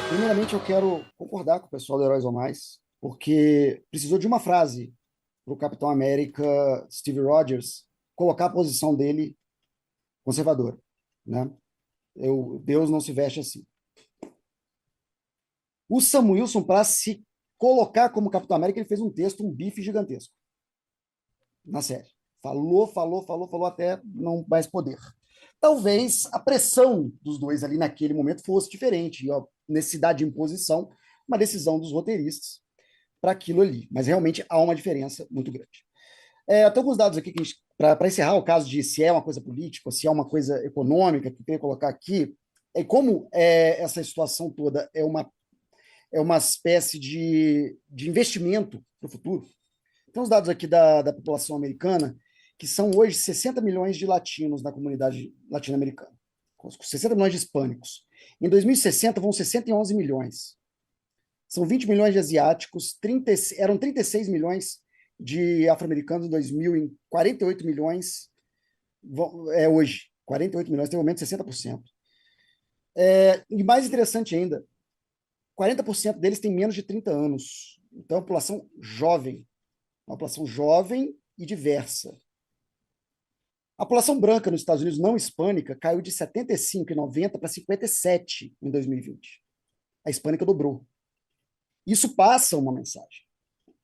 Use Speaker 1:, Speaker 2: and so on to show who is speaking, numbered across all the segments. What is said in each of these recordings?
Speaker 1: Primeiramente, eu quero concordar com o pessoal do Heróis ou Mais, porque precisou de uma frase para o Capitão América Steve Rogers colocar a posição dele conservadora, né? Deus não se veste assim. O Sam Wilson, para se colocar como Capitão América, ele fez um texto, um bife gigantesco na série. Falou até não mais poder. Talvez a pressão dos dois ali naquele momento fosse diferente, e a necessidade de imposição, uma decisão dos roteiristas para aquilo ali. Mas realmente há uma diferença muito grande. Tem alguns dados aqui para encerrar o caso de se é uma coisa política, se é uma coisa econômica, que eu queria colocar aqui, é como essa situação toda é uma espécie de investimento para o futuro. Tem uns dados aqui da população americana, que são hoje 60 milhões de latinos na comunidade latino-americana, 60 milhões de hispânicos. Em 2060 vão 611 milhões. São 20 milhões de asiáticos, eram 36 milhões de afro-americanos em 2000, em 48 milhões hoje. 48 milhões, tem um aumento de 60%. E mais interessante ainda, 40% deles têm menos de 30 anos. Então, é uma população jovem e diversa. A população branca nos Estados Unidos não hispânica caiu de 75,90 para 57 em 2020. A hispânica dobrou. Isso passa uma mensagem.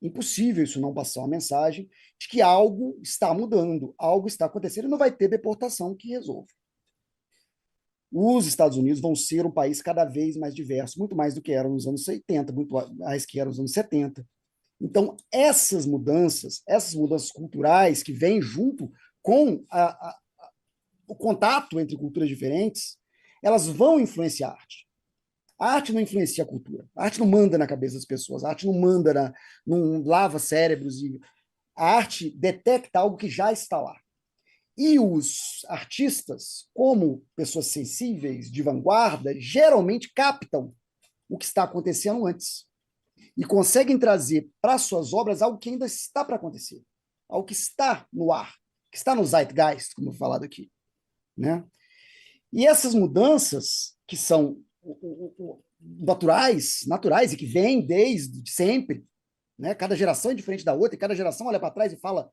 Speaker 1: Impossível isso não passar uma mensagem de que algo está mudando, algo está acontecendo e não vai ter deportação que resolva. Os Estados Unidos vão ser um país cada vez mais diverso, muito mais do que era nos anos 80, muito mais que era nos anos 70. Então, essas mudanças culturais que vêm junto com o contato entre culturas diferentes, elas vão influenciar a arte. A arte não influencia a cultura. A arte não manda na cabeça das pessoas. A arte não não lava cérebros. A arte detecta algo que já está lá. E os artistas, como pessoas sensíveis, de vanguarda, geralmente captam o que está acontecendo antes e conseguem trazer para suas obras algo que ainda está para acontecer, algo que está no ar, que está no zeitgeist, como falado aqui, né? E essas mudanças que são naturais e que vêm desde sempre, né? Cada geração é diferente da outra e cada geração olha para trás e fala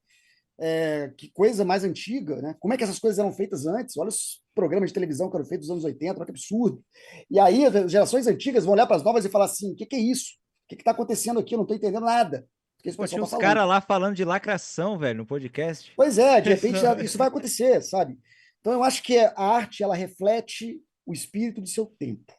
Speaker 1: que coisa mais antiga, né? Como é que essas coisas eram feitas antes? Olha os programas de televisão que eram feitos nos anos 80, olha que absurdo. E aí as gerações antigas vão olhar para as novas e falar assim: o que é isso? O que está acontecendo aqui? Eu não estou entendendo nada. O que esse
Speaker 2: Pô,
Speaker 1: pessoal
Speaker 2: tinha
Speaker 1: está
Speaker 2: uns
Speaker 1: falando.
Speaker 2: caras lá falando de lacração, velho, no podcast.
Speaker 1: Pois de repente isso vai acontecer, sabe? Então eu acho que a arte ela reflete o espírito de seu tempo.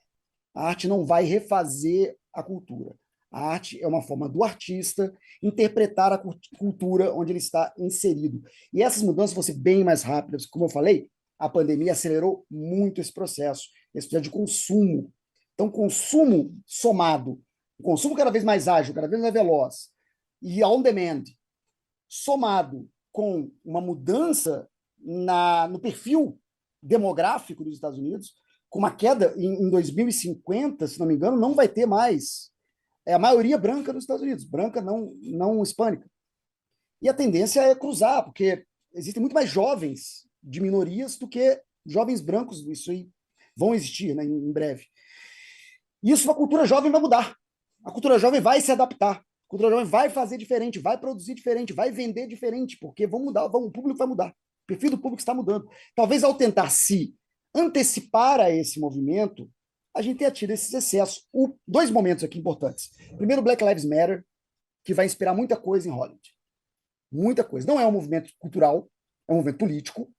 Speaker 1: A arte não vai refazer a cultura. A arte é uma forma do artista interpretar a cultura onde ele está inserido. E essas mudanças vão ser bem mais rápidas. Como eu falei, a pandemia acelerou muito esse processo de consumo. Então, consumo somado, o consumo cada vez mais ágil, cada vez mais veloz, e on demand, somado com uma mudança no perfil demográfico dos Estados Unidos, com uma queda em 2050, se não me engano, não vai ter mais a maioria branca dos Estados Unidos, branca não hispânica. E a tendência é cruzar, porque existem muito mais jovens de minorias do que jovens brancos, isso aí vão existir, né, em breve. Isso a cultura jovem vai mudar. A cultura jovem vai se adaptar. A cultura jovem vai fazer diferente, vai produzir diferente, vai vender diferente, porque o público vai mudar. O perfil do público está mudando. Talvez ao tentar se antecipar a esse movimento, a gente tenha tido esses excessos. Dois momentos aqui importantes. Primeiro, Black Lives Matter, que vai inspirar muita coisa em Hollywood. Muita coisa. Não é um movimento cultural, é um movimento político,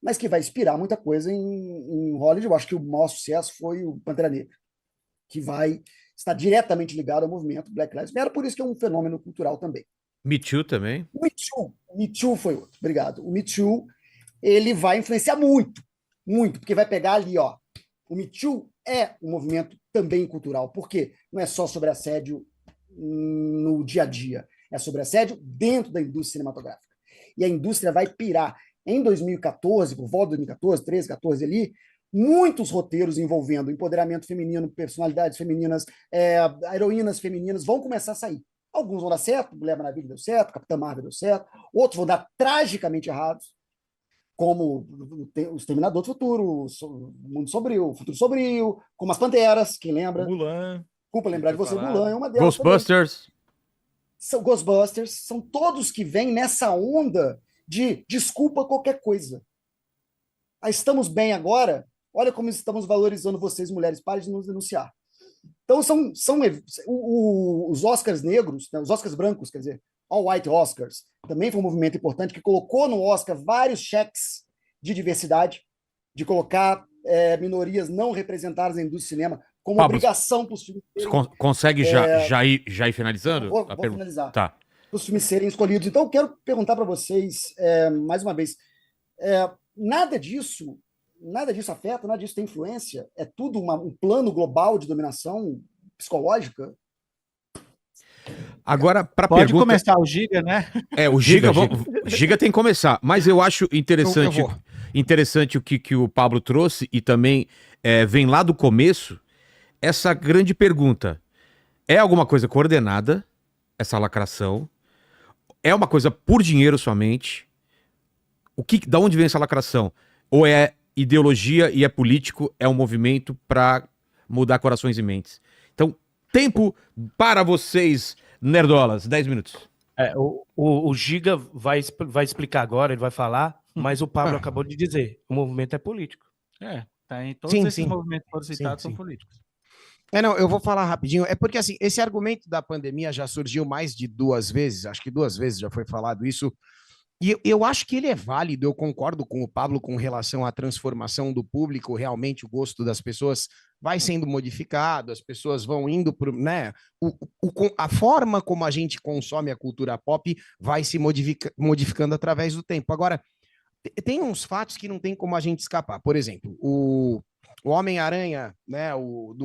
Speaker 1: mas que vai inspirar muita coisa em Hollywood. Eu acho que o maior sucesso foi o Pantera Negra, que vai estar diretamente ligado ao movimento Black Lives Matter, por isso que é um fenômeno cultural também.
Speaker 2: Me Too também.
Speaker 1: O Me Too foi outro, obrigado. O Me Too, ele vai influenciar muito, muito, porque vai pegar ali, ó, o Me Too é um movimento também cultural, porque não é só sobre assédio no dia a dia, é sobre assédio dentro da indústria cinematográfica. E a indústria vai pirar. Em 2014, por volta de 2014, 13, 14 ali, muitos roteiros envolvendo empoderamento feminino, personalidades femininas, heroínas femininas vão começar a sair. Alguns vão dar certo, Mulher Maravilha deu certo, Capitã Marvel deu certo, outros vão dar tragicamente errados. como o Exterminador do Futuro, o Mundo Sombrio, o Futuro Sombrio, como as Panteras, quem lembra?
Speaker 2: Mulan.
Speaker 1: Desculpa lembrar de você,
Speaker 2: Falado.
Speaker 1: Mulan é uma delas também.
Speaker 2: Ghostbusters.
Speaker 1: São Ghostbusters, são todos que vêm nessa onda de desculpa qualquer coisa. Estamos bem agora, olha como estamos valorizando vocês, mulheres, parem de nos denunciar. Então, os Oscars negros, né, os Oscars brancos, quer dizer, All White Oscars, também foi um movimento importante que colocou no Oscar vários cheques de diversidade, de colocar minorias não representadas na indústria do cinema como
Speaker 2: Pablo,
Speaker 1: obrigação para os filmes serem,
Speaker 2: consegue já ir finalizando?
Speaker 1: vou finalizar,
Speaker 2: Tá.
Speaker 1: para os filmes serem escolhidos. Então, eu quero perguntar para vocês, mais uma vez, nada disso afeta, nada disso tem influência? É tudo um plano global de dominação psicológica?
Speaker 2: Agora, para
Speaker 3: Pode
Speaker 2: pergunta...
Speaker 3: começar o Giga, né?
Speaker 2: O Giga tem que começar. Mas eu acho interessante o que o Pablo trouxe e também vem lá do começo, essa grande pergunta. É alguma coisa coordenada, essa lacração? É uma coisa por dinheiro somente? Da onde vem essa lacração? Ou é ideologia e é político, é um movimento para mudar corações e mentes? Então, tempo para vocês, nerdolas, 10 minutos.
Speaker 4: O Giga vai explicar agora, ele vai falar, mas o Pablo acabou de dizer, o movimento é político.
Speaker 3: Tá em todos esses movimentos que foram citados são políticos.
Speaker 5: Não, eu vou falar rapidinho. É porque, assim, esse argumento da pandemia já surgiu mais de 2 vezes, acho que 2 vezes já foi falado isso, e eu acho que ele é válido, eu concordo com o Pablo com relação à transformação do público, realmente o gosto das pessoas vai sendo modificado, as pessoas vão indo para, né, a forma como a gente consome a cultura pop vai se modificando através do tempo. Agora, tem uns fatos que não tem como a gente escapar. Por exemplo, o Homem-Aranha, né,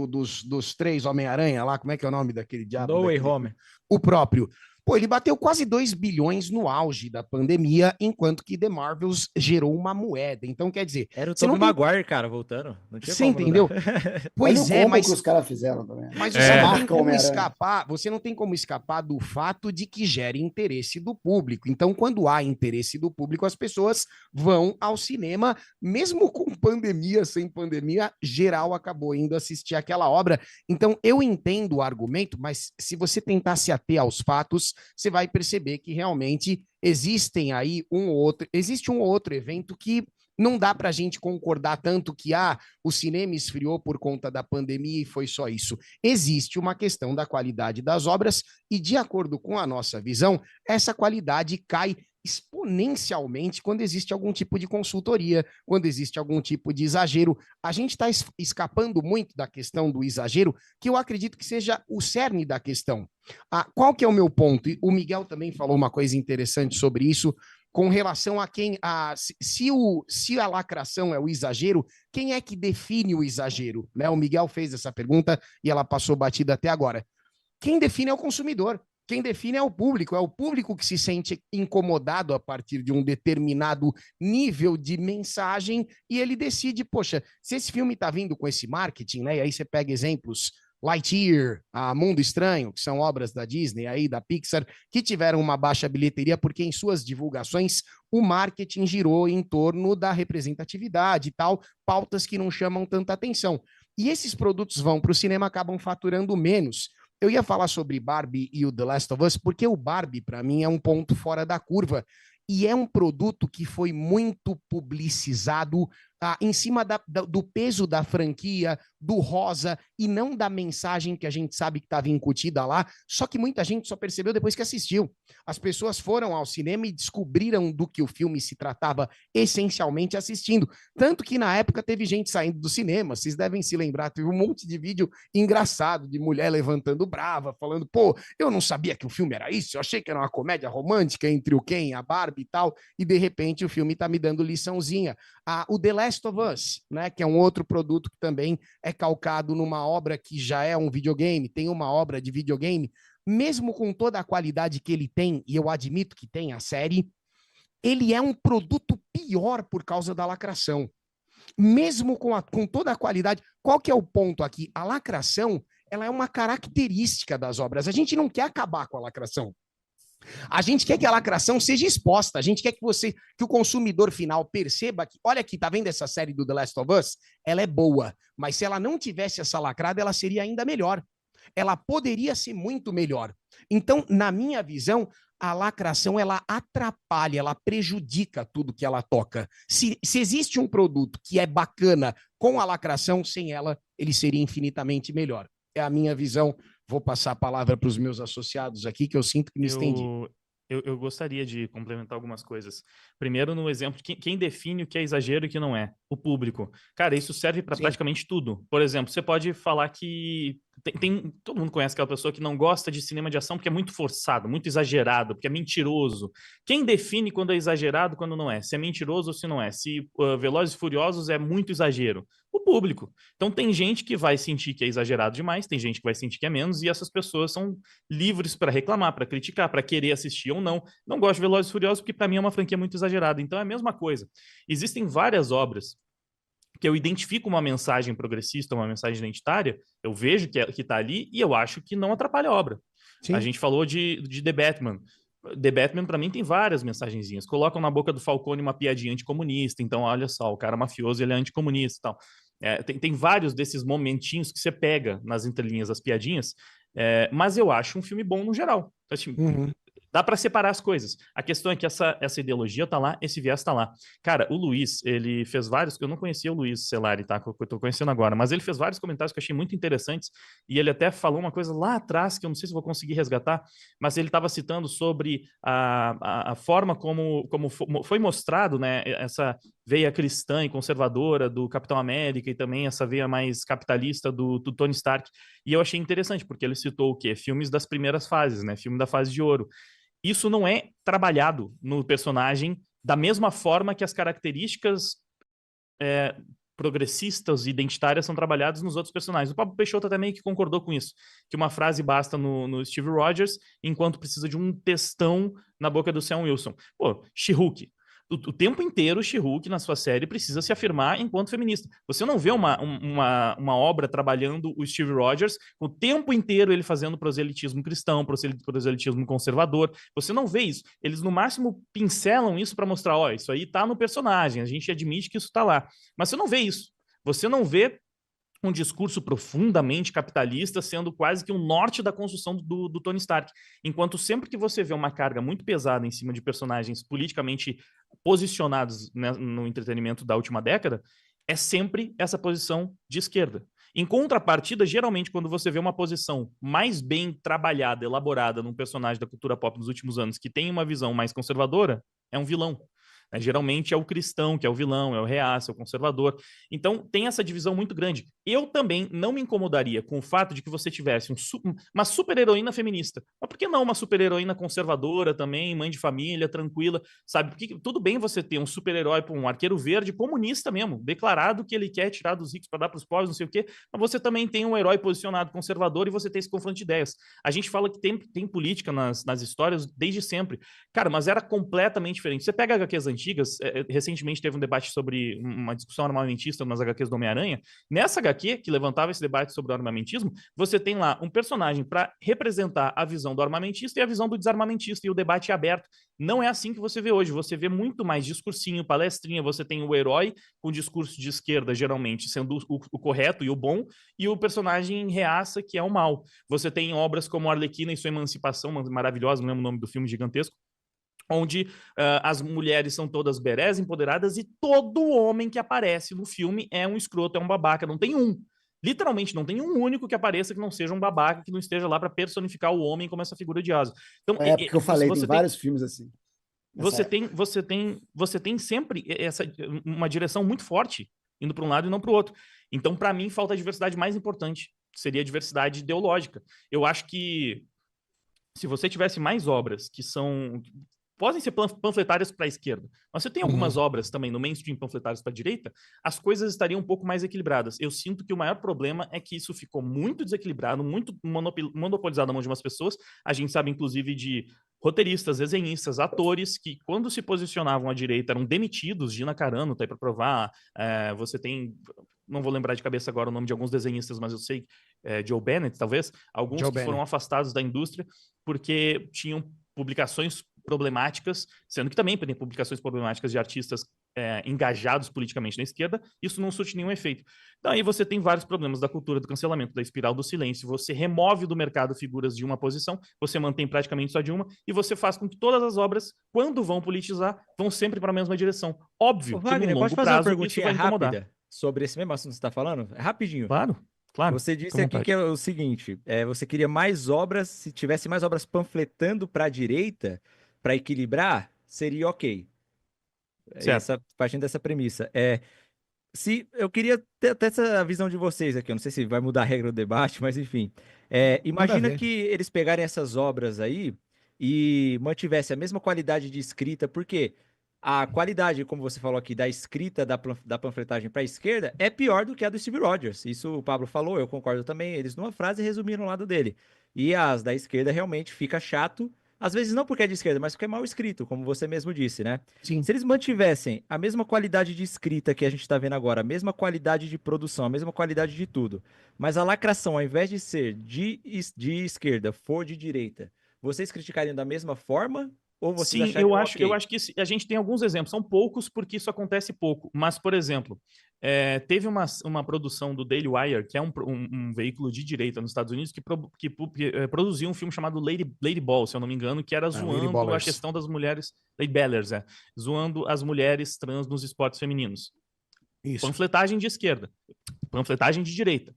Speaker 5: dos 3 Homem-Aranha lá, como é que é o nome daquele diabo?
Speaker 2: No Way Home.
Speaker 5: O próprio. Pô, ele bateu quase 2 bilhões no auge da pandemia, enquanto que The Marvels gerou uma moeda. Então, quer dizer...
Speaker 2: Era o Tobey Maguire, cara, voltando. Não tinha
Speaker 5: você entendeu?
Speaker 1: Pois é, mas... que os caras fizeram também.
Speaker 5: Mas você não tem como escapar, do fato de que gere interesse do público. Então, quando há interesse do público, as pessoas vão ao cinema, mesmo com pandemia, sem pandemia, geral acabou indo assistir aquela obra. Então, eu entendo o argumento, mas se você tentar se ater aos fatos, você vai perceber que realmente existe um ou outro evento que não dá para a gente concordar tanto que o cinema esfriou por conta da pandemia e foi só isso. Existe uma questão da qualidade das obras e, de acordo com a nossa visão, essa qualidade cai exponencialmente quando existe algum tipo de consultoria, quando existe algum tipo de exagero. A gente está escapando muito da questão do exagero, que eu acredito que seja o cerne da questão. Qual que é o meu ponto? O Miguel também falou uma coisa interessante sobre isso, com relação a se a lacração é o exagero, quem é que define o exagero? Né? O Miguel fez essa pergunta e ela passou batida até agora. Quem define é o consumidor. Quem define é o público que se sente incomodado a partir de um determinado nível de mensagem e ele decide, poxa, se esse filme está vindo com esse marketing, né? E aí você pega exemplos, Lightyear, Mundo Estranho, que são obras da Disney, aí da Pixar, que tiveram uma baixa bilheteria porque em suas divulgações o marketing girou em torno da representatividade e tal, pautas que não chamam tanta atenção. E esses produtos vão para o cinema, acabam faturando menos. Eu ia falar sobre Barbie e o The Last of Us, porque o Barbie, para mim, é um ponto fora da curva. E é um produto que foi muito publicizado em cima do peso da franquia, do rosa, e não da mensagem que a gente sabe que estava incutida lá, só que muita gente só percebeu depois que assistiu. As pessoas foram ao cinema e descobriram do que o filme se tratava essencialmente assistindo. Tanto que na época teve gente saindo do cinema, vocês devem se lembrar, teve um monte de vídeo engraçado de mulher levantando brava, falando, pô, eu não sabia que o filme era isso, eu achei que era uma comédia romântica entre o Ken e a Barbie e tal, e de repente o filme tá me dando liçãozinha. O The Last of Us, né, que é um outro produto que também é calcado numa obra que já é um videogame, tem uma obra de videogame, mesmo com toda a qualidade que ele tem, e eu admito que tem a série, ele é um produto pior por causa da lacração. Mesmo com toda a qualidade, qual que é o ponto aqui? A lacração, ela é uma característica das obras. A gente não quer acabar com a lacração. A gente quer que a lacração seja exposta, a gente quer que o consumidor final perceba que, olha aqui, tá vendo essa série do The Last of Us? Ela é boa, mas se ela não tivesse essa lacrada, ela seria ainda melhor. Ela poderia ser muito melhor. Então, na minha visão, a lacração, ela atrapalha, ela prejudica tudo que ela toca. Se existe um produto que é bacana com a lacração, sem ela, ele seria infinitamente melhor. É a minha visão. Vou passar a palavra para os meus associados aqui, que eu sinto que me estendi.
Speaker 3: Eu gostaria de complementar algumas coisas. Primeiro, no exemplo, quem define o que é exagero e o que não é? O público. Cara, isso serve para praticamente tudo. Por exemplo, você pode falar que todo mundo conhece aquela pessoa que não gosta de cinema de ação porque é muito forçado, muito exagerado, porque é mentiroso. Quem define quando é exagerado, quando não é? Se é mentiroso ou se não é? Se Velozes e Furiosos é muito exagero? O público. Então tem gente que vai sentir que é exagerado demais, tem gente que vai sentir que é menos, e essas pessoas são livres para reclamar, para criticar, para querer assistir ou não. Não gosto de Velozes e Furiosos porque para mim é uma franquia muito exagerada. Então é a mesma coisa. Existem várias obras que eu identifico uma mensagem progressista, uma mensagem identitária, eu vejo que tá ali e eu acho que não atrapalha a obra. Sim. A gente falou de The Batman. The Batman, para mim, tem várias mensagenzinhas. Colocam na boca do Falcone uma piadinha anticomunista, então olha só, o cara mafioso, ele é anticomunista e tal. Tem vários desses momentinhos que você pega nas entrelinhas das piadinhas, mas eu acho um filme bom no geral. Então, assim, dá para separar as coisas. A questão é que essa ideologia tá lá, esse viés tá lá. Cara, o Luiz, ele fez vários... Eu não conhecia o Luiz Celari, tá? Que eu tô conhecendo agora. Mas ele fez vários comentários que eu achei muito interessantes. E ele até falou uma coisa lá atrás, que eu não sei se vou conseguir resgatar, mas ele estava citando sobre a forma como foi mostrado, né? Essa veia cristã e conservadora do Capitão América e também essa veia mais capitalista do Tony Stark. E eu achei interessante, porque ele citou o quê? Filmes das primeiras fases, né? Filme da fase de ouro. Isso não é trabalhado no personagem da mesma forma que as características progressistas e identitárias são trabalhadas nos outros personagens. O Pablo Peixoto até meio que concordou com isso, que uma frase basta no Steve Rogers, enquanto precisa de um textão na boca do Sam Wilson. Pô, She-Hulk. O tempo inteiro o She-Hulk na sua série precisa se afirmar enquanto feminista. Você não vê uma obra trabalhando o Steve Rogers o tempo inteiro ele fazendo proselitismo cristão, proselitismo conservador. Você não vê isso. Eles no máximo pincelam isso para mostrar, ó, isso aí tá no personagem, a gente admite que isso tá lá. Mas você não vê isso. Você não vê um discurso profundamente capitalista sendo quase que um norte da construção do Tony Stark. Enquanto sempre que você vê uma carga muito pesada em cima de personagens politicamente posicionados, né, no entretenimento da última década, é sempre essa posição de esquerda. Em contrapartida, geralmente, quando você vê uma posição mais bem trabalhada, elaborada num personagem da cultura pop nos últimos anos que tem uma visão mais conservadora, é um vilão. Geralmente é o cristão que é o vilão, é o reaça, é o conservador. Então tem essa divisão muito grande. Eu também não me incomodaria com o fato de que você tivesse uma super-heroína feminista. Mas por que não uma super-heroína conservadora também, mãe de família, tranquila, sabe? Porque tudo bem você ter um super-herói, um arqueiro verde comunista mesmo, declarado que ele quer tirar dos ricos para dar para os pobres, não sei o quê, mas você também tem um herói posicionado conservador e você tem esse confronto de ideias. A gente fala que tem política nas histórias desde sempre. Cara, mas era completamente diferente. Você pega HQs antigas, recentemente teve um debate sobre uma discussão armamentista nas HQs do Homem-Aranha. Nessa HQ, que levantava esse debate sobre o armamentismo, você tem lá um personagem para representar a visão do armamentista e a visão do desarmamentista, e o debate é aberto. Não é assim que você vê hoje. Você vê muito mais discursinho, palestrinha, você tem o herói com discurso de esquerda, geralmente, sendo o correto e o bom, e o personagem reaça, que é o mal. Você tem obras como Arlequina e sua Emancipação, maravilhosa, não lembro o nome do filme, gigantesco, onde as mulheres são todas berés, empoderadas, e todo homem que aparece no filme é um escroto, é um babaca, não tem um. Literalmente, não tem um único que apareça que não seja um babaca, que não esteja lá para personificar o homem como essa figura de asa. Então,
Speaker 1: é porque eu falei, tem vários filmes assim.
Speaker 3: Você tem sempre uma direção muito forte, indo para um lado e não para o outro. Então, para mim, falta a diversidade mais importante, seria a diversidade ideológica. Eu acho que se você tivesse mais obras que podem ser panfletárias para a esquerda, mas você tem algumas obras também no mainstream panfletárias para a direita, as coisas estariam um pouco mais equilibradas. Eu sinto que o maior problema é que isso ficou muito desequilibrado, muito monopolizado na mão de umas pessoas. A gente sabe, inclusive, de roteiristas, desenhistas, atores que, quando se posicionavam à direita, eram demitidos. Gina Carano tá aí para provar. Você tem... Não vou lembrar de cabeça agora o nome de alguns desenhistas, mas eu sei, Joe Bennett, talvez. Alguns que foram afastados da indústria porque tinham publicações problemáticas, sendo que também tem publicações problemáticas de artistas engajados politicamente na esquerda, isso não surte nenhum efeito. Então aí você tem vários problemas da cultura do cancelamento, da espiral do silêncio, você remove do mercado figuras de uma posição, você mantém praticamente só de uma, e você faz com que todas as obras, quando vão politizar, vão sempre para a mesma direção. Óbvio que no longo prazo isso vai incomodar.
Speaker 6: Rápida sobre esse mesmo assunto que você está falando? É rapidinho.
Speaker 3: Claro.
Speaker 6: Você disse aqui que é o seguinte, você queria mais obras, se tivesse mais obras panfletando para a direita, para equilibrar, seria ok. Partindo dessa premissa. Se eu queria ter até essa visão de vocês aqui, eu não sei se vai mudar a regra do debate, mas enfim. Imagina que eles pegarem essas obras aí e mantivessem a mesma qualidade de escrita, porque a qualidade, como você falou aqui, da escrita da panfletagem para a esquerda é pior do que a do Steve Rogers. Isso o Pablo falou, eu concordo também. Eles, numa frase, resumiram o lado dele. E as da esquerda realmente fica chato. Às vezes não porque é de esquerda, mas porque é mal escrito, como você mesmo disse, né?
Speaker 5: Sim.
Speaker 6: Se eles mantivessem a mesma qualidade de escrita que a gente está vendo agora, a mesma qualidade de produção, a mesma qualidade de tudo, mas a lacração, ao invés de ser de esquerda, for de direita, vocês criticariam da mesma forma? Ou vocês
Speaker 3: Sim, eu acho que a gente tem alguns exemplos, são poucos porque isso acontece pouco, mas, por exemplo, teve uma produção do Daily Wire, que é um veículo de direita nos Estados Unidos, que produziu um filme chamado Lady Ball, se eu não me engano, que era zoando a questão das mulheres, Lady Ballers, zoando as mulheres trans nos esportes femininos.
Speaker 5: Isso.
Speaker 3: Panfletagem de esquerda, panfletagem de direita.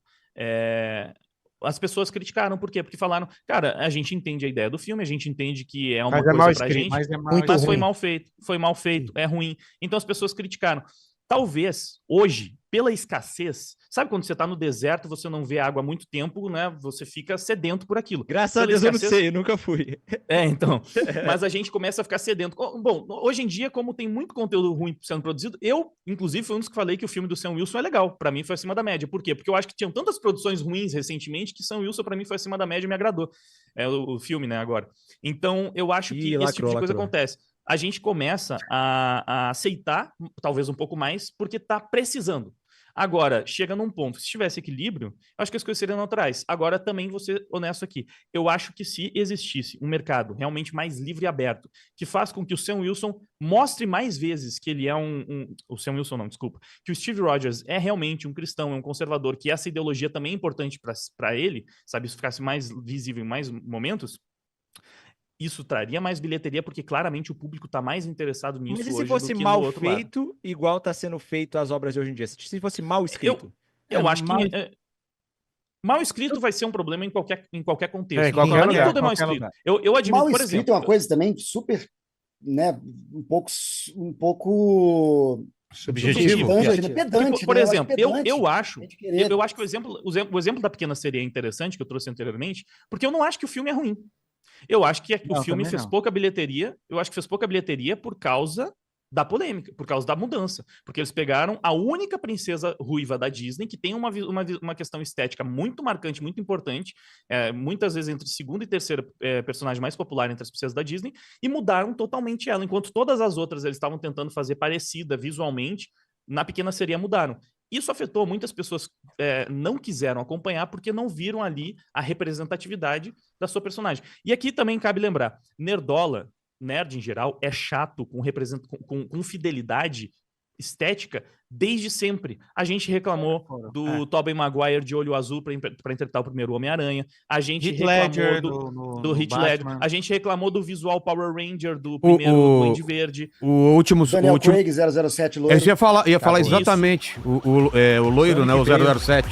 Speaker 3: As pessoas criticaram, por quê? Porque falaram, cara, a gente entende a ideia do filme, a gente entende que é uma coisa pra gente, mas foi mal feito, é ruim. Então as pessoas criticaram. Talvez, hoje, pela escassez, sabe quando você tá no deserto, você não vê água há muito tempo, né? Você fica sedento por aquilo.
Speaker 6: Graças a Deus eu não sei, eu nunca fui.
Speaker 3: Então. Mas a gente começa a ficar sedento. Bom, hoje em dia, como tem muito conteúdo ruim sendo produzido, eu, inclusive, fui um dos que falei que o filme do Sam Wilson é legal. Pra mim, foi acima da média. Por quê? Porque eu acho que tinham tantas produções ruins recentemente que Sam Wilson, pra mim, foi acima da média e me agradou. O filme, né, agora. Então, eu acho que esse tipo de coisa acontece. A gente começa a aceitar, talvez um pouco mais, porque tá precisando. Agora, chega num ponto, se tivesse equilíbrio, eu acho que as coisas seriam naturais. Agora, também vou ser honesto aqui. Eu acho que se existisse um mercado realmente mais livre e aberto, que faz com que o Sam Wilson mostre mais vezes que ele é o Sam Wilson não, desculpa. Que o Steve Rogers é realmente um cristão, é um conservador, que essa ideologia também é importante para ele, sabe? Isso ficasse mais visível em mais momentos. Isso traria mais bilheteria, porque claramente o público está mais interessado nisso hoje. Mas e se
Speaker 6: fosse mal feito, igual está sendo feito as obras de hoje em dia? Se fosse mal escrito?
Speaker 3: Eu acho que mal escrito vai ser um problema em qualquer contexto.
Speaker 1: Nem
Speaker 3: tudo é mal escrito. Eu admito,
Speaker 1: mal
Speaker 3: por
Speaker 1: escrito
Speaker 3: exemplo,
Speaker 1: é uma coisa também super, né, um pouco
Speaker 3: subjetivo,
Speaker 1: pedante.
Speaker 3: Por exemplo, eu acho que o exemplo da Pequena Sereia é interessante, que eu trouxe anteriormente, porque eu não acho que o filme é ruim. Eu acho que o filme fez pouca bilheteria. Eu acho que fez pouca bilheteria por causa da polêmica, por causa da mudança. Porque eles pegaram a única princesa ruiva da Disney, que tem uma questão estética muito marcante, muito importante, muitas vezes entre segunda e terceira personagem mais popular entre as princesas da Disney, e mudaram totalmente ela. Enquanto todas as outras eles estavam tentando fazer parecida visualmente, na Pequena Sereia mudaram. Isso afetou, muitas pessoas não quiseram acompanhar porque não viram ali a representatividade da sua personagem. E aqui também cabe lembrar, nerd em geral, é chato com fidelidade estética desde sempre. A gente reclamou do Tobey Maguire de olho azul para interpretar o primeiro Homem-Aranha. A gente reclamou do Heath Ledger. A gente reclamou do visual Power Ranger do primeiro Duende Verde.
Speaker 1: O último Craig 007 loiro.
Speaker 2: Eu ia falar exatamente. O loiro, né? O 007.